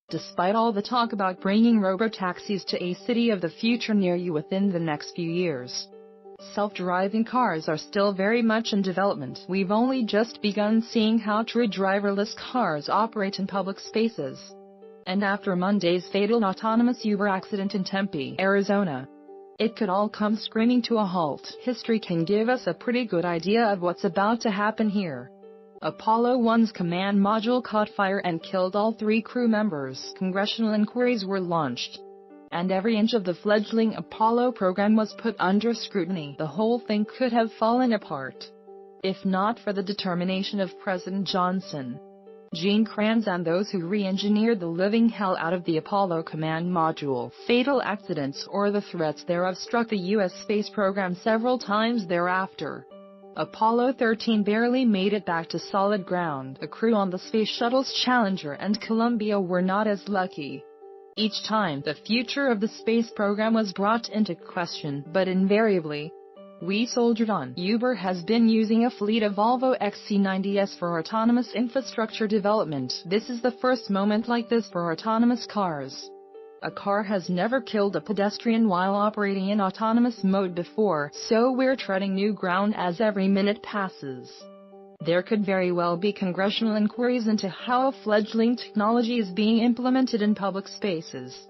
Despite all the talk about bringing robo-taxis to a city of the future near you within the next few years, self-driving cars are still very much in development. We've only just begun seeing how true driverless cars operate in public spaces. And after Monday's fatal autonomous Uber accident in Tempe, Arizona, it could all come screaming to a halt. History can give us a pretty good idea of what's about to happen here. Apollo 1's command module caught fire and killed all 3 crew members. Congressional inquiries were launched, and every inch of the fledgling Apollo program was put under scrutiny. The whole thing could have fallen apart if not for the determination of President Johnson, Gene Kranz, and those who re-engineered the living hell out of the Apollo command module. Fatal accidents or the threats thereof struck the U.S. space program several times thereafter. Apollo 13 barely made it back to solid ground. The crew on the space shuttles Challenger and Columbia were not as lucky. Each time, the future of the space program was brought into question, but invariably, we soldiered on. Uber has been using a fleet of Volvo XC90s for autonomous infrastructure development. This is the first moment like this for autonomous cars. A car has never killed a pedestrian while operating in autonomous mode before, so we're treading new ground as every minute passes. There could very well be congressional inquiries into how fledgling technology is being implemented in public spaces,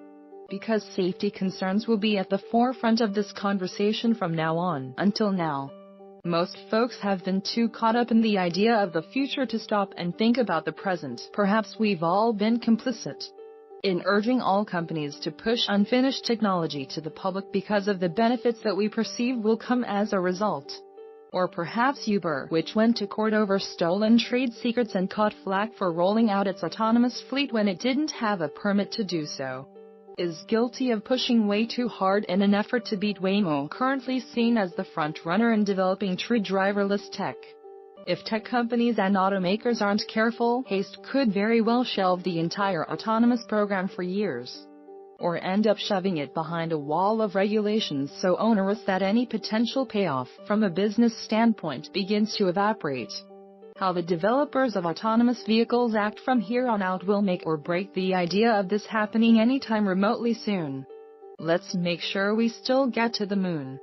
because safety concerns will be at the forefront of this conversation from now on. Until now, most folks have been too caught up in the idea of the future to stop and think about the present. Perhaps we've all been complicit in urging all companies to push unfinished technology to the public because of the benefits that we perceive will come as a result. Or perhaps Uber, which went to court over stolen trade secrets and caught flack for rolling out its autonomous fleet when it didn't have a permit to do so, is guilty of pushing way too hard in an effort to beat Waymo, currently seen as the front-runner in developing true driverless tech. If tech companies and automakers aren't careful, haste could very well shelve the entire autonomous program for years, or end up shoving it behind a wall of regulations so onerous that any potential payoff from a business standpoint begins to evaporate. How the developers of autonomous vehicles act from here on out will make or break the idea of this happening anytime remotely soon. Let's make sure we still get to the moon.